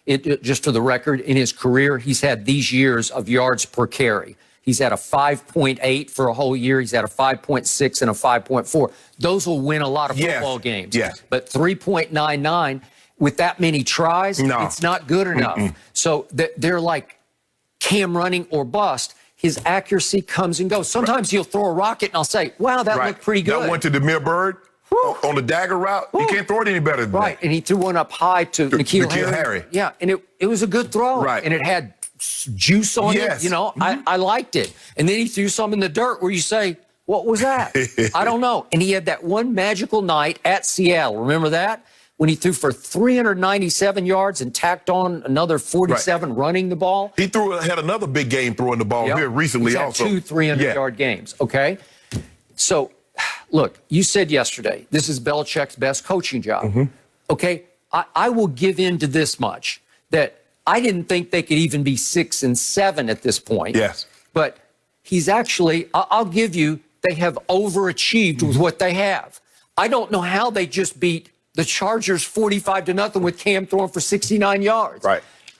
just for the record, in his career, he's had these years of yards per carry. He's had a 5.8 for a whole year. He's had a 5.6 and a 5.4. Those will win a lot of football games. Yes. But 3.99 with that many tries, it's not good enough. So they're like Cam running or bust. His accuracy comes and goes. Sometimes he'll throw a rocket and I'll say, wow, that looked pretty good. That went to Demir Bird on the dagger route. You can't throw it any better than that. And he threw one up high to N'Keal Harry. Yeah, and it was a good throw. And it had juice on it. You know, I liked it. And then he threw some in the dirt where you say, what was that? I don't know. And he had that one magical night at Seattle. Remember that? When he threw for 397 yards and tacked on another 47 running the ball. He had another big game throwing the ball here recently. He's had two 300-yard games, okay? So, look, you said yesterday, this is Belichick's best coaching job, okay? I will give in to this much, that I didn't think they could even be 6 and 7 at this point. Yes. But he's actually, I'll give you, they have overachieved with what they have. I don't know how they just beat the Chargers 45-0 with Cam throwing for 69 yards.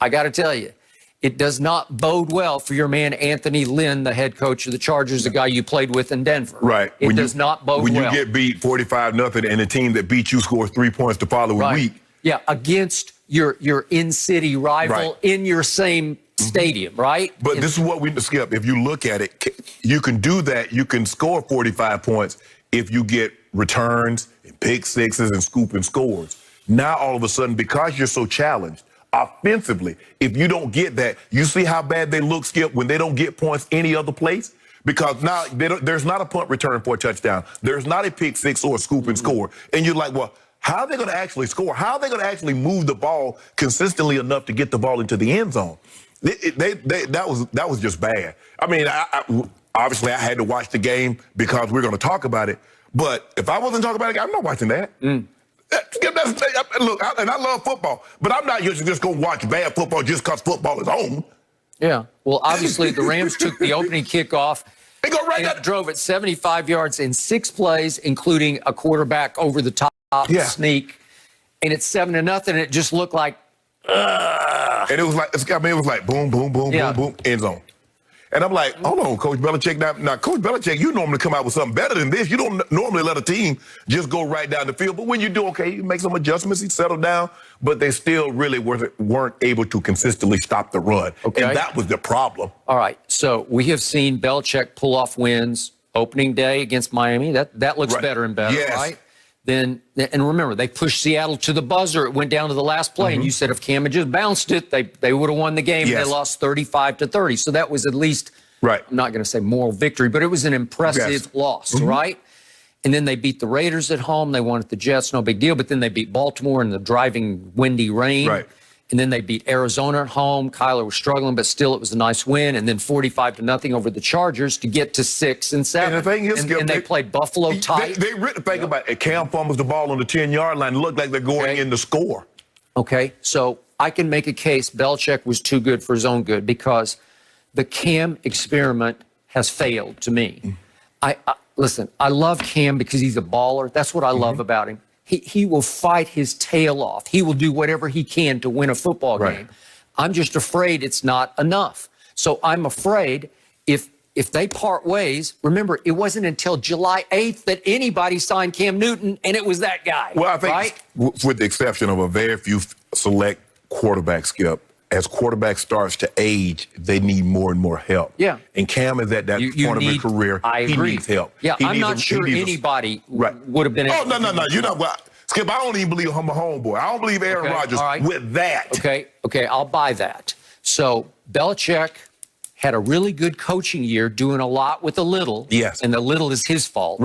I got to tell you, it does not bode well for your man Anthony Lynn, the head coach of the Chargers, the guy you played with in Denver. It does not bode well. When you get beat 45-0 and the team that beat you scores 3 points the following week. Yeah, against your in-city rival in your same stadium, But this is what we skip. If you look at it, you can do that. You can score 45 points if you get returns and pick sixes and scooping scores. Now, all of a sudden, because you're so challenged offensively, if you don't get that, you see how bad they look, Skip, when they don't get points any other place? Because now there's not a punt return for a touchdown. There's not a pick six or a scoop and score. And you're like, well, how are they going to actually score? How are they going to actually move the ball consistently enough to get the ball into the end zone? That was just bad. I mean, obviously I had to watch the game because we're going to talk about it. But if I wasn't talking about it, I'm not watching that. Look, and I love football, but I'm not usually just going to watch bad football just because football is on. Yeah. Well, obviously the Rams took the opening kickoff. They go drove it 75 yards in 6 plays, including a quarterback over the top sneak. And it's 7-0. And it just looked like, and it was like boom, boom, boom, boom, boom, end zone. And I'm like, hold on, Coach Belichick. Now, Coach Belichick, you normally come out with something better than this. You don't normally let a team just go right down the field. But when you do, okay, you make some adjustments, you settle down. But they still really weren't able to consistently stop the run. And that was the problem. All right. So we have seen Belichick pull off wins opening day against Miami. That looks better and better, right? And remember, they pushed Seattle to the buzzer. It went down to the last play, and you said if Cam had just bounced it, they would have won the game. They lost 35-30. So that was at least, I'm not going to say moral victory, but it was an impressive loss, right? And then they beat the Raiders at home. They won at the Jets, no big deal. But then they beat Baltimore in the driving, windy rain. And then they beat Arizona at home. Kyler was struggling, but still it was a nice win. And then 45-0 over the Chargers to get to 6 and 7. And the thing is, and they played Buffalo tight. They really think about it. Cam fumbles the ball on the 10-yard line. It looked like they're going in to score. Okay, so I can make a case Belichick was too good for his own good because the Cam experiment has failed to me. Listen, I love Cam because he's a baller. That's what I love about him. He will fight his tail off. He will do whatever he can to win a football game. I'm just afraid it's not enough. So I'm afraid if they part ways, remember, it wasn't until July 8th that anybody signed Cam Newton, and it was that guy. Well, I think with the exception of a very few select quarterbacks, Skip, as quarterback starts to age, they need more and more help. And Cam is at that point of his career. He needs help. I'm not sure anybody would have been able to. No. You know what? Skip, I don't even believe I'm a homeboy. I don't believe Aaron Rodgers with that. Okay, I'll buy that. So Belichick had a really good coaching year, doing a lot with a little. And the little is his fault.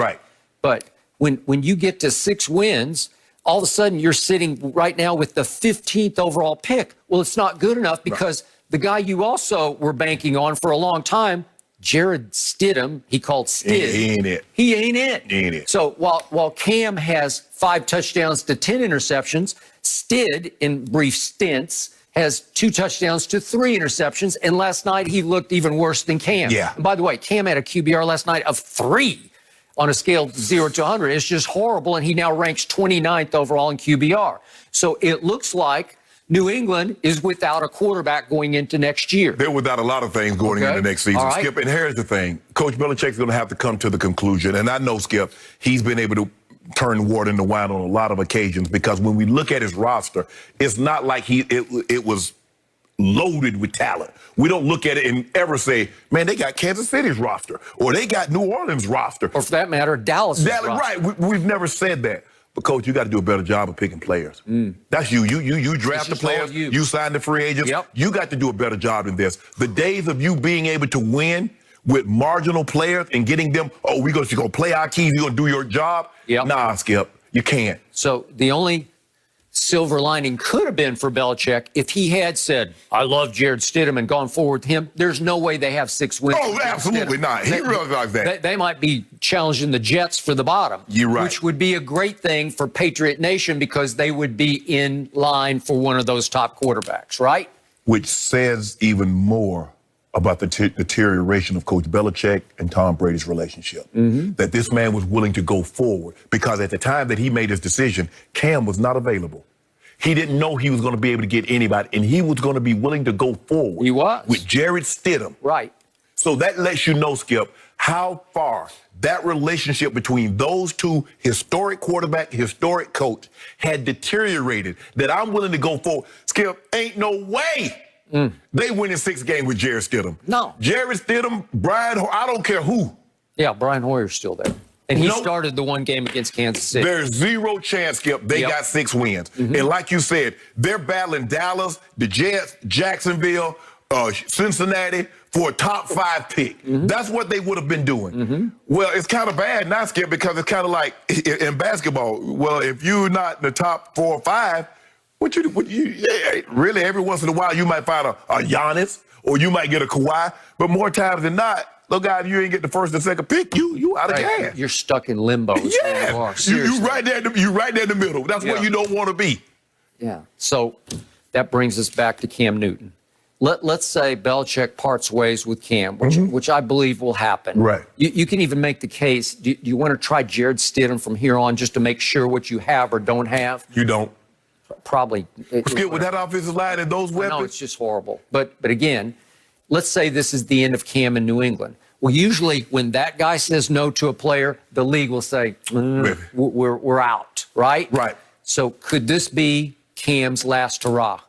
But when you get to 6 wins, all of a sudden you're sitting right now with the 15th overall pick. Well, it's not good enough because the guy you also were banking on for a long time, Jared Stidham, he called Stid. He ain't it. He ain't it. So while Cam has 5 touchdowns to 10 interceptions, Stid, in brief stints, has 2 touchdowns to 3 interceptions. And last night he looked even worse than Cam. And by the way, Cam had a QBR last night of 3 on a scale of 0 to 100. It's just horrible. And he now ranks 29th overall in QBR. So it looks like New England is without a quarterback going into next year. They're without a lot of things going into next season, right. Skip. And here's the thing. Coach Belichick's going to have to come to the conclusion, and I know, Skip, he's been able to turn water into wine on a lot of occasions, because when we look at his roster, it's not like it was loaded with talent. We don't look at it and ever say, man, they got Kansas City's roster, or they got New Orleans' roster. Or for that matter, Dallas' roster. Right. We've never said that. But, Coach, you got to do a better job of picking players. That's you. You draft the players. You sign the free agents. Yep. You got to do a better job than this. The days of you being able to win with marginal players and getting them, oh, we're going to play our keys, you're going to do your job. Yep. Nah, Skip, you can't. So the only silver lining could have been for Belichick if he had said, I love Jared Stidham, and gone forward with him. There's no way they have 6 wins. Oh, absolutely not. He realized that. They might be challenging the Jets for the bottom. You're right. Which would be a great thing for Patriot Nation, because they would be in line for one of those top quarterbacks, right? Which says even more about the deterioration of Coach Belichick and Tom Brady's relationship. That this man was willing to go forward, because at the time that he made his decision, Cam was not available. He didn't know he was going to be able to get anybody, and he was going to be willing to go forward. He was. With Jared Stidham. Right. So that lets you know, Skip, how far that relationship between those two historic quarterback, historic coach had deteriorated, that I'm willing to go forward. Skip, ain't no way they win in 6 games with Jared Stidham. No. Jared Stidham, Brian, I don't care who. Yeah, Brian Hoyer's still there. And he started the one game against Kansas City. There's zero chance, Skip, they got 6 wins. And like you said, they're battling Dallas, the Jets, Jacksonville, Cincinnati for a top 5 pick. That's what they would have been doing. Well, it's kind of bad now, Skip, because it's kind of like in basketball. Well, if you're not in the top 4 or 5, really, every once in a while, you might find a Giannis, or you might get a Kawhi. But more times than not, look, guys, if you ain't get the first and second pick, you out of gas. You're stuck in limbo. Yeah, you right there. You right there in the middle. That's where you don't want to be. Yeah. So that brings us back to Cam Newton. Let's say Belichick parts ways with Cam, which I believe will happen. Right. You can even make the case. Do you want to try Jared Stidham from here on, just to make sure what you have or don't have? You don't. Probably. Skip, with that offensive line and those weapons. No, it's just horrible. But again, let's say this is the end of Cam in New England. Well, usually when that guy says no to a player, the league will say, we're out, right? Right. So could this be Cam's last hurrah?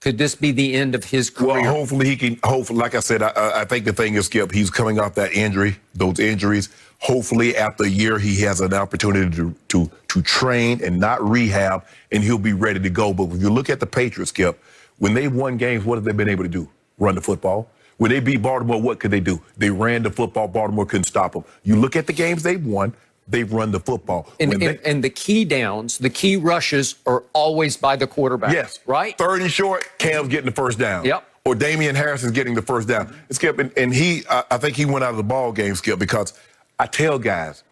Could this be the end of his career? Well, hopefully he can. Hopefully, like I said, I think the thing is, Skip, he's coming off that injury, those injuries. Hopefully, after a year, he has an opportunity to train and not rehab, and he'll be ready to go. But if you look at the Patriots, Skip, when they've won games, what have they been able to do? Run the football. When they beat Baltimore, what could they do? They ran the football. Baltimore couldn't stop them. You look at the games they've won, they've run the football. And the key downs, the key rushes are always by the quarterback. Yes. Right? 3rd and short, Cam's getting the first down. Yep. Or Damian Harrison's getting the first down. Skip, and I think he went out of the ball game, Skip, because I tell guys,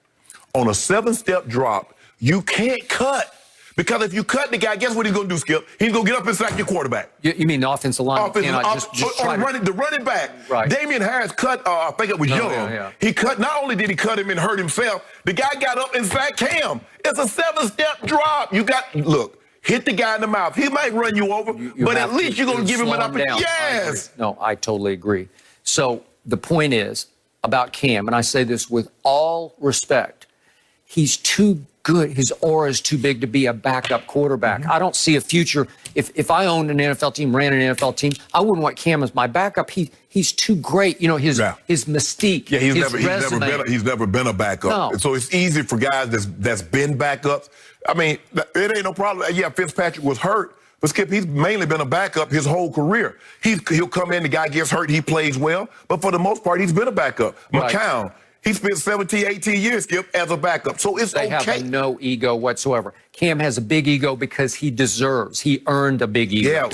on a 7-step drop, you can't cut. Because if you cut the guy, guess what he's going to do, Skip? He's going to get up and sack your quarterback. You mean the offensive line? The running back. Right. Damian Harris cut, I think it was Young. Yeah. He cut, not only did he cut him and hurt himself, the guy got up and sacked Cam. It's a 7-step drop. Look, hit the guy in the mouth. He might run you over, but at least you're going to give him an opportunity. Yes. No, I totally agree. So the point is about Cam, and I say this with all respect, he's too good. His aura is too big to be a backup quarterback. I don't see a future. If I owned an NFL team, ran an NFL team, I wouldn't want Cam as my backup. He's too great. You know, his mystique. Yeah, he's never been a backup. No. So it's easy for guys that's been backups. I mean, it ain't no problem. Yeah, Fitzpatrick was hurt, but Skip, he's mainly been a backup his whole career. He'll come in, the guy gets hurt, he plays well, but for the most part, he's been a backup. Right. McCown, he spent 17, 18 years, Skip, as a backup. So it's okay. They have no ego whatsoever. Cam has a big ego because he earned a big ego. Yeah.